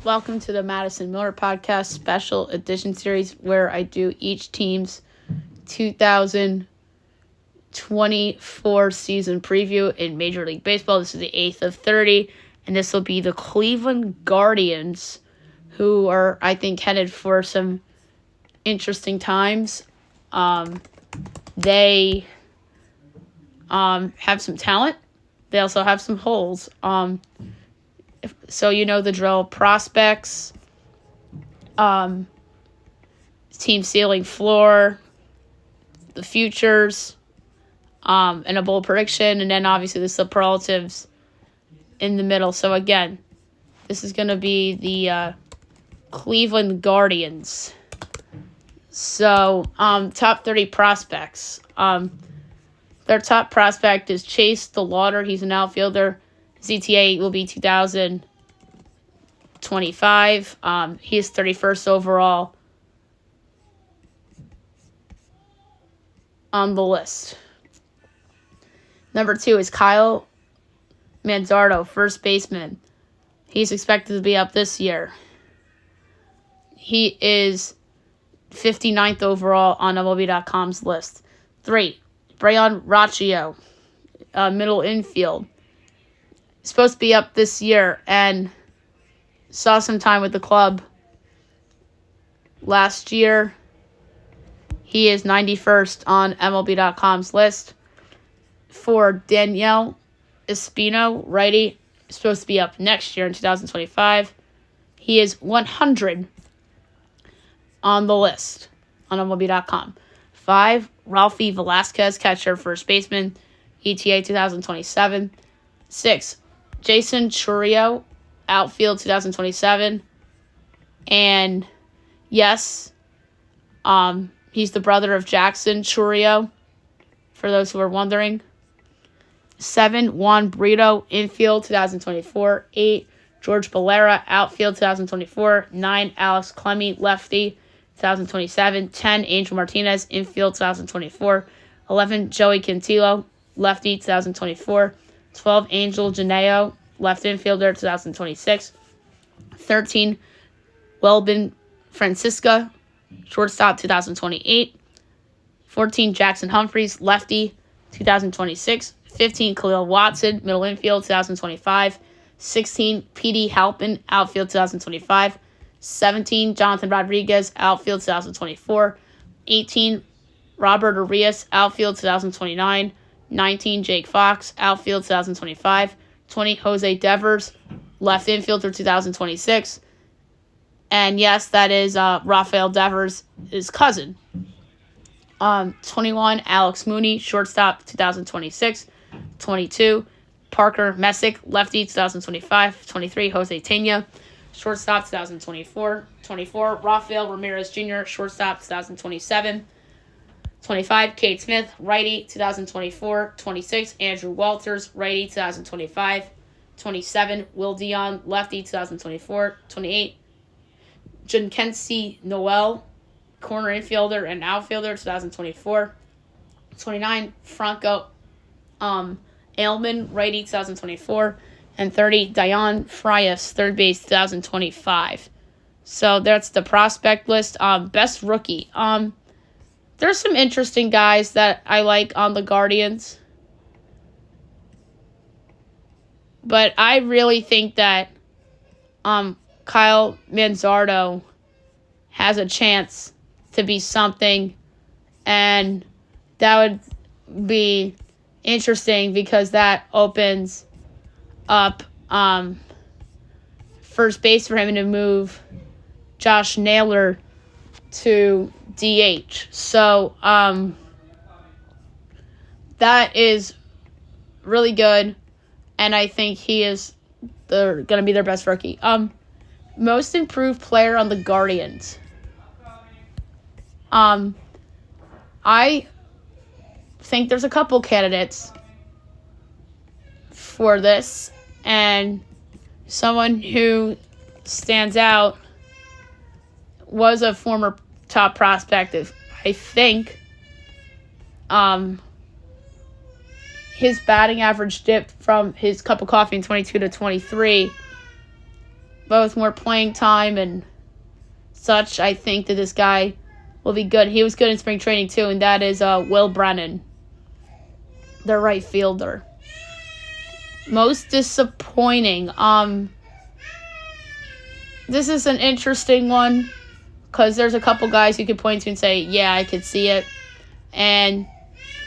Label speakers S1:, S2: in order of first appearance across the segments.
S1: Welcome to the Madison Miller Podcast Special Edition Series, where I do each team's 2024 season preview in Major League Baseball. This is the 8th of 30, and this will be the Cleveland Guardians, who are, I think, headed for some interesting times. They have some talent. They also have some holes. So you know the drill. Prospects, team ceiling, floor, the futures, and a bold prediction, and then obviously the superlatives in the middle. So again, this is going to be the Cleveland Guardians. So top 30 prospects. Their top prospect is Chase DeLauder. He's an outfielder. ZTA will be 2025. He is 31st overall on the list. Number 2 is Kyle Manzardo, first baseman. He's expected to be up this year. He is 59th overall on MLB.com's list. 3, Brayan Rocchio, middle infield. Supposed to be up this year and saw some time with the club last year. He is 91st on MLB.com's list. 4, Daniel Espino, righty, supposed to be up next year in 2025. He is 100 on the list on MLB.com. 5, Ralphie Velasquez, catcher, first baseman, ETA 2027. 6, Jason Chourio, outfield 2027. And yes, he's the brother of Jackson Chourio, for those who are wondering. 7, Juan Brito, infield 2024. 8, George Valera, outfield 2024. 9, Alex Clemmie, lefty 2027. 10, Angel Martinez, infield 2024. 11, Joey Cantillo, lefty 2024. 12, Angel Janeo, left infielder, 2026. 13, Welbin Francisca, shortstop, 2028. 14, Jackson Humphreys, lefty, 2026. 15, Khalil Watson, middle infield, 2025. 16, P.D. Halpin, outfield, 2025. 17, Jonathan Rodriguez, outfield, 2024. 18, Robert Arias, outfield, 2029. 19, Jake Fox, outfield 2025. 20, Jose Devers, left infielder 2026. And yes, that is Rafael Devers' cousin. 21, Alex Mooney, shortstop 2026. 22, Parker Messick, lefty 2025. 23, Jose Tena, shortstop 2024. 24, Rafael Ramirez Jr., shortstop 2027. 25, Cade Smith, righty, 2024. 26, Andrew Walters, righty, 2025. 27, Will Dion, lefty, 2024. 28, Jhonkensy Noel, corner infielder and outfielder, 2024. 29, Franco Ailman, righty, 2024. And 30, Dion Frias, third base, 2025. So that's the prospect list. Best rookie. There's some interesting guys that I like on the Guardians. But I really think that Kyle Manzardo has a chance to be something. And that would be interesting because that opens up first base for him to move Josh Naylor to DH. So that is really good, and I think he is going to be their best rookie. Most improved player on the Guardians. I think there's a couple candidates for this, and someone who stands out was a former top prospect. I think his batting average dipped from his cup of coffee in 22 to 23. both more playing time and such, I think that this guy will be good. He was good in spring training too, and that is Will Brennan, the right fielder. Most disappointing. This is an interesting one because there's a couple guys you could point to and say, yeah, I could see it. And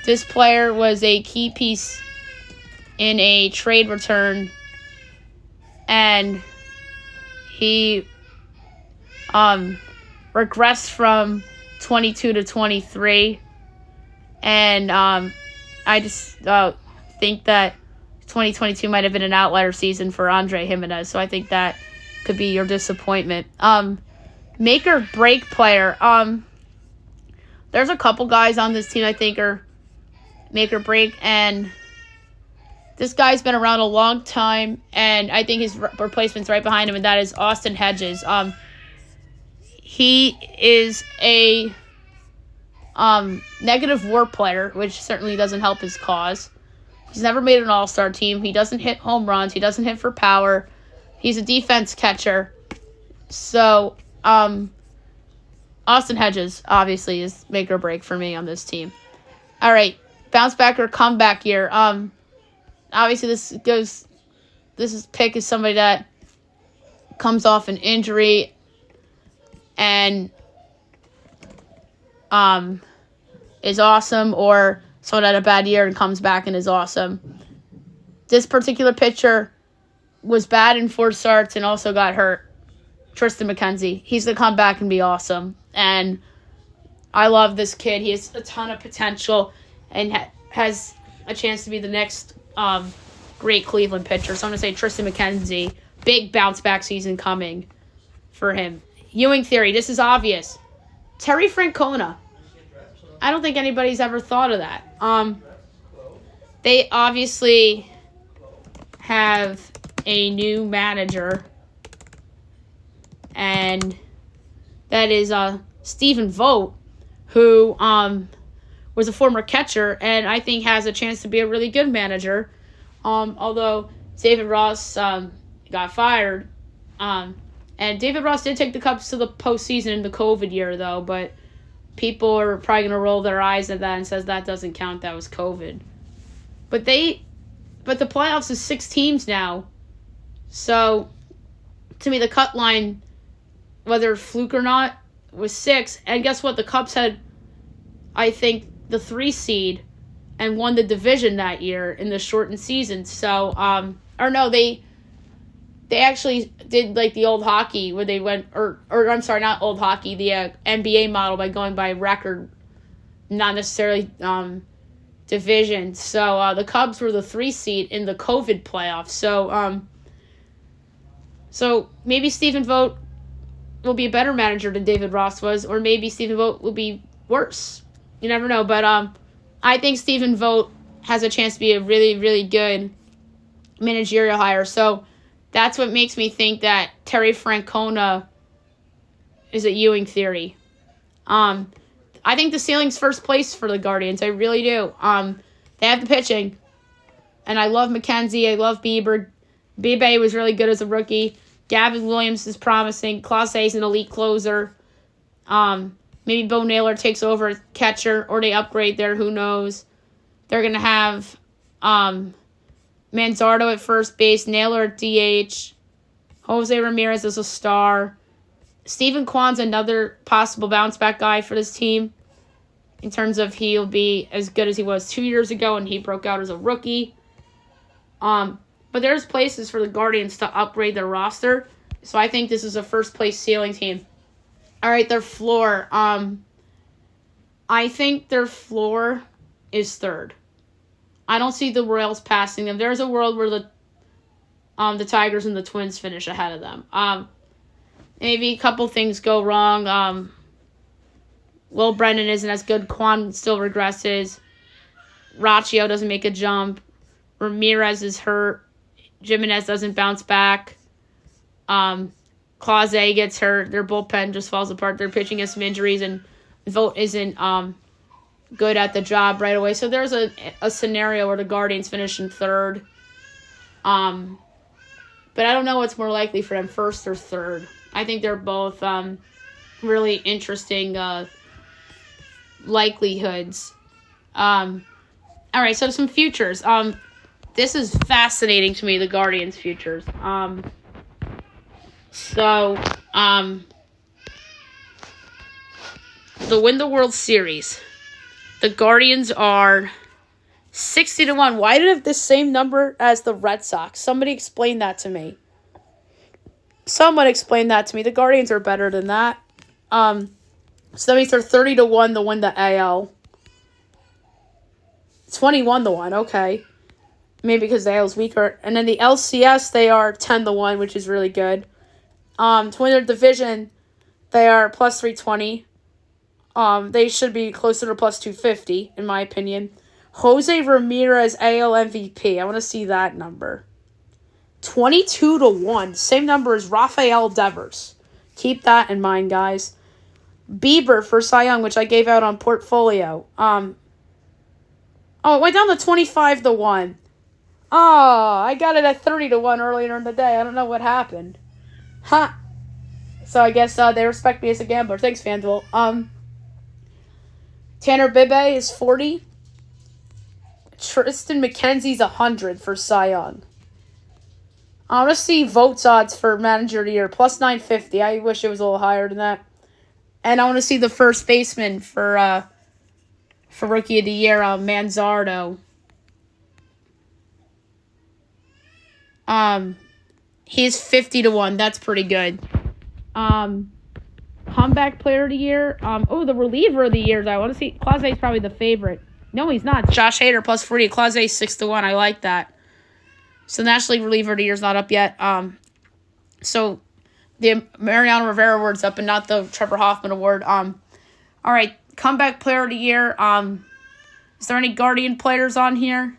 S1: this player was a key piece in a trade return, and he regressed from 22 to 23. And I just think that 2022 might have been an outlier season for Andre Jimenez, so I think that could be your disappointment. Make or break player. There's a couple guys on this team I think are make or break, and this guy's been around a long time, and I think his replacement's right behind him, and that is Austin Hedges. He is a negative WAR player, which certainly doesn't help his cause. He's never made an all-star team. He doesn't hit home runs. He doesn't hit for power. He's a defense catcher. So, Austin Hedges, obviously, is make or break for me on this team. All right, bounce back or comeback year. Obviously, this pick is somebody that comes off an injury and is awesome, or someone had a bad year and comes back and is awesome. This particular pitcher was bad in 4 starts and also got hurt. Tristan McKenzie. He's going to come back and be awesome. And I love this kid. He has a ton of potential and has a chance to be the next great Cleveland pitcher. So I'm going to say Tristan McKenzie. Big bounce back season coming for him. Ewing theory. This is obvious. Terry Francona. I don't think anybody's ever thought of that. They obviously have a new manager, and that is Stephen Vogt, who was a former catcher, and I think has a chance to be a really good manager. Although David Ross got fired, and David Ross did take the Cubs to the postseason in the COVID year, though, but people are probably going to roll their eyes at that and says that doesn't count, that was COVID. But the playoffs is 6 teams now. So, to me, the cut line, whether fluke or not, was 6. And guess what? The Cubs had, I think, the 3 seed and won the division that year in the shortened season. So, they actually did like the old hockey where they went, or I'm sorry, not old hockey, the NBA model by going by record, not necessarily division. So the Cubs were the 3 seed in the COVID playoffs. So maybe Stephen Vogt will be a better manager than David Ross was, or maybe Stephen Vogt will be worse. You never know. But I think Stephen Vogt has a chance to be a really, really good managerial hire. So that's what makes me think that Terry Francona is a Ewing theory. I think the ceiling's first place for the Guardians. I really do. They have the pitching. And I love McKenzie. I love Bieber. Bebe was really good as a rookie. Gavin Williams is promising. Clase is an elite closer. Maybe Bo Naylor takes over as catcher, or they upgrade there. Who knows? They're going to have Manzardo at first base, Naylor at DH, Jose Ramirez as a star. Steven Kwan's another possible bounce-back guy for this team in terms of he'll be as good as he was 2 years ago and he broke out as a rookie. But there's places for the Guardians to upgrade their roster, so I think this is a first-place ceiling team. All right, their floor. I think their floor is 3rd. I don't see the Royals passing them. There's a world where the Tigers and the Twins finish ahead of them. Maybe a couple things go wrong. Will Brennan isn't as good. Kwan still regresses. Raccio doesn't make a jump. Ramirez is hurt. Jimenez doesn't bounce back. Clase gets hurt. Their bullpen just falls apart. They're pitching against some injuries, and Vogt isn't good at the job right away. So there's a scenario where the Guardians finish in 3rd. But But I don't know what's more likely for them, first or third. I think they're both really interesting likelihoods. All right, so some futures. This is fascinating to me, the Guardians' futures. To win the World Series, the Guardians are 60-1. Why did it have this same number as the Red Sox? Somebody explain that to me. Someone explain that to me. The Guardians are better than that. So that means they're 30-1 to win the AL. 21-1, okay. Maybe because the AL's weaker. And then the LCS, they are 10-1, which is really good. To win their division, they are plus 320. They should be closer to plus 250, in my opinion. Jose Ramirez AL MVP. I want to see that number. 22-1. Same number as Rafael Devers. Keep that in mind, guys. Bieber for Cy Young, which I gave out on Portfolio. It went down to 25-1. Oh, I got it at 30-1 earlier in the day. I don't know what happened. Huh. So I guess they respect me as a gambler. Thanks, FanDuel. Tanner Bibbe is 40. Tristan McKenzie's 100 for Cy Young. I want to see votes odds for Manager of the Year. Plus 950. I wish it was a little higher than that. And I want to see the first baseman for Rookie of the Year, Manzardo. He's 50-1. That's pretty good. Comeback Player of the Year. The reliever of the year. I want to see. Clase is probably the favorite. No, he's not. Josh Hader plus 40. Clase 6-1. I like that. So National League reliever of the year's not up yet. So the Mariano Rivera award's up, and not the Trevor Hoffman award. All right, Comeback Player of the Year. Is there any Guardian players on here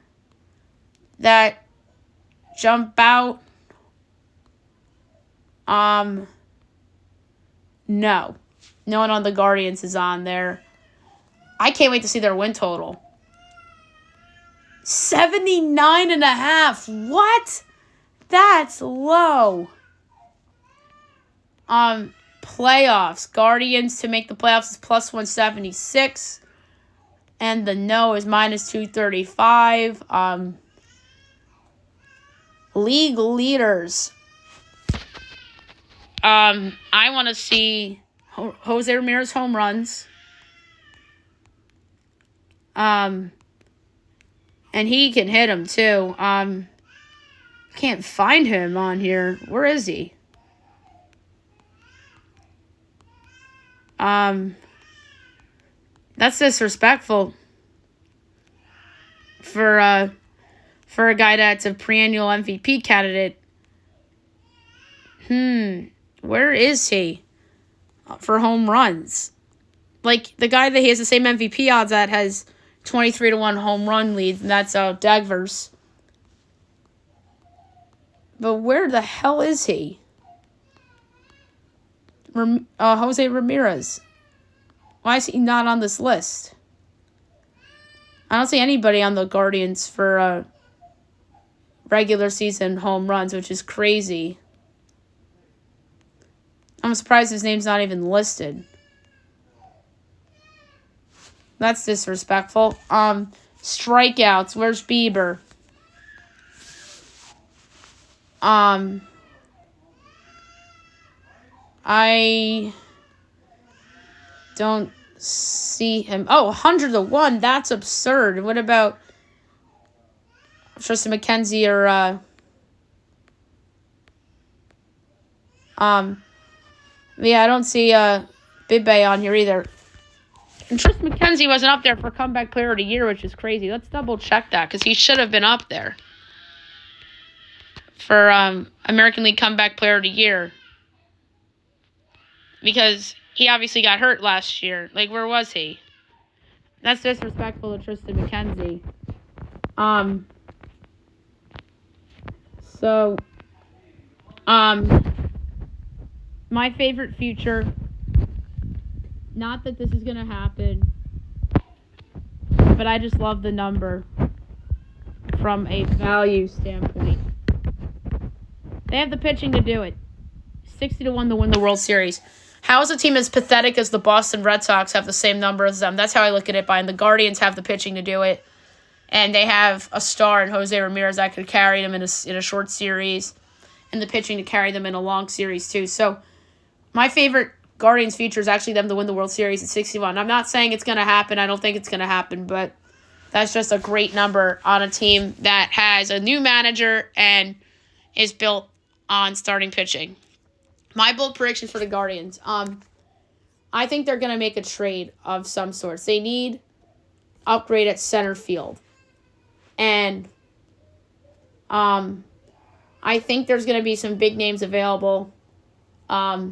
S1: that jump out? No. No one on the Guardians is on there. I can't wait to see their win total. 79.5. What? That's low. Playoffs. Guardians to make the playoffs is plus 176. And the no is minus 235. League leaders. I want to see Jose Ramirez home runs. And he can hit them too. Can't find him on here. Where is he? That's disrespectful for a guy that's a perennial MVP candidate. Where is he for home runs? Like, the guy that he has the same MVP odds at has 23-1 home run lead, and that's Devers. But where the hell is he? Jose Ramirez. Why is he not on this list? I don't see anybody on the Guardians for regular season home runs, which is crazy. I'm surprised his name's not even listed. That's disrespectful. Strikeouts. Where's Bieber? I don't see him. 100-1. That's absurd. What about Tristan McKenzie or I don't see Bibbe on here either. And Tristan McKenzie wasn't up there for Comeback Player of the Year, which is crazy. Let's double check that, because he should have been up there for American League Comeback Player of the Year. Because he obviously got hurt last year. Like, where was he? That's disrespectful to Tristan McKenzie. My favorite future, not that this is going to happen, but I just love the number from a value standpoint. They have the pitching to do it. 60-1 to win the World Series. How is a team as pathetic as the Boston Red Sox have the same number as them? That's how I look at it. And the Guardians have the pitching to do it. And they have a star in Jose Ramirez that could carry them in a short series. And the pitching to carry them in a long series, too. So, my favorite Guardians future is actually them to win the World Series at 61. I'm not saying it's going to happen. I don't think it's going to happen. But that's just a great number on a team that has a new manager and is built on starting pitching. My bold prediction for the Guardians. I think they're going to make a trade of some sorts. They need upgrade at center field. And I think there's going to be some big names available. I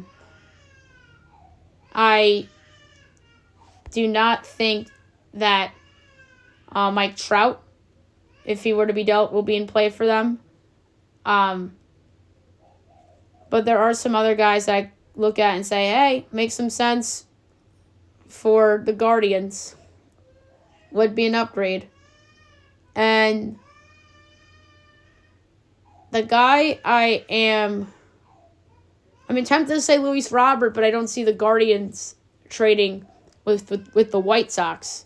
S1: do not think that Mike Trout, if he were to be dealt, will be in play for them. But there are some other guys that I look at and say, hey, makes some sense for the Guardians. Would be an upgrade. And the guy I'm tempted to say Luis Robert, but I don't see the Guardians trading with the White Sox.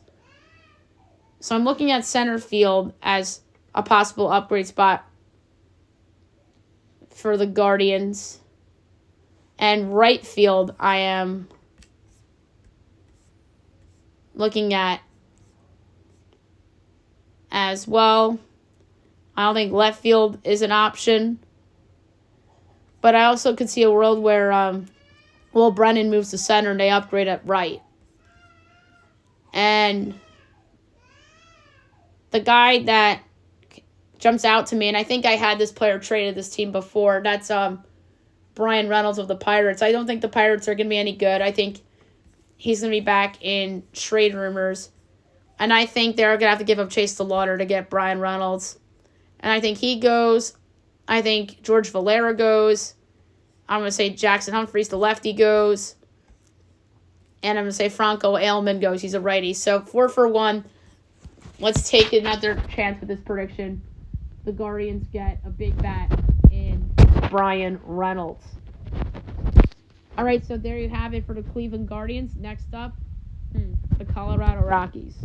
S1: So I'm looking at center field as a possible upgrade spot for the Guardians. And right field, I am looking at as well. I don't think left field is an option. But I also could see a world where Will Brennan moves to center and they upgrade at right. And the guy that jumps out to me, and I think I had this player traded this team before, that's Brian Reynolds of the Pirates. I don't think the Pirates are going to be any good. I think he's going to be back in trade rumors. And I think they're going to have to give up Chase DeLauder to get Brian Reynolds. And I think he goes. I think George Valera goes. I'm going to say Jackson Humphreys, the lefty, goes. And I'm going to say Franco Ailman goes. He's a righty. So 4 for 1. Let's take another chance with this prediction. The Guardians get a big bat in Brian Reynolds. All right, so there you have it for the Cleveland Guardians. Next up, the Colorado Rockies.